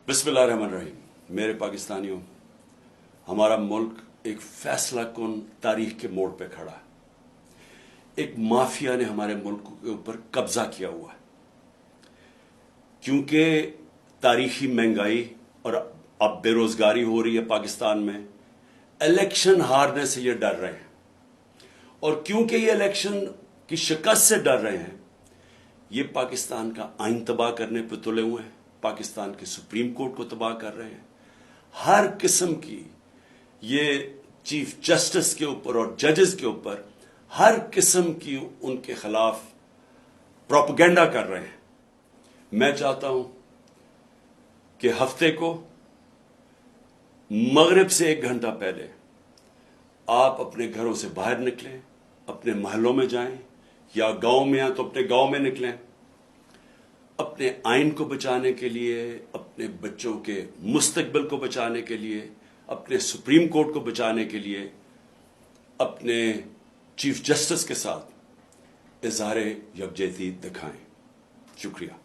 बिस्मिल्लाहिर्रहमानिर्रहीम। मेरे पाकिस्तानियों, हमारा मुल्क एक फैसला कुन तारीख के मोड़ पे खड़ा है। एक माफिया ने हमारे मुल्क के ऊपर कब्जा किया हुआ है, क्योंकि तारीखी महंगाई और अब बेरोजगारी हो रही है पाकिस्तान में। इलेक्शन हारने से ये डर रहे हैं, और क्योंकि ये इलेक्शन की शिकस्त से डर रहे हैं, ये पाकिस्तान का आइन तबाह करने पर तुले हुए हैं, पाकिस्तान के सुप्रीम कोर्ट को तबाह कर रहे हैं। हर किस्म की ये चीफ जस्टिस के ऊपर और जजेस के ऊपर हर किस्म की उनके खिलाफ प्रोपेगेंडा कर रहे हैं। मैं चाहता हूं कि हफ्ते को मगरिब से 1 घंटा पहले आप अपने घरों से बाहर निकलें, अपने महलों में जाएं, या गांव में हैं तो अपने गांव में निकलें, अपने आइन को बचाने के लिए, अपने बच्चों के मुस्तकबिल को बचाने के लिए, अपने सुप्रीम कोर्ट को बचाने के लिए, अपने चीफ जस्टिस के साथ इज़हार यकजहती दिखाएं। शुक्रिया।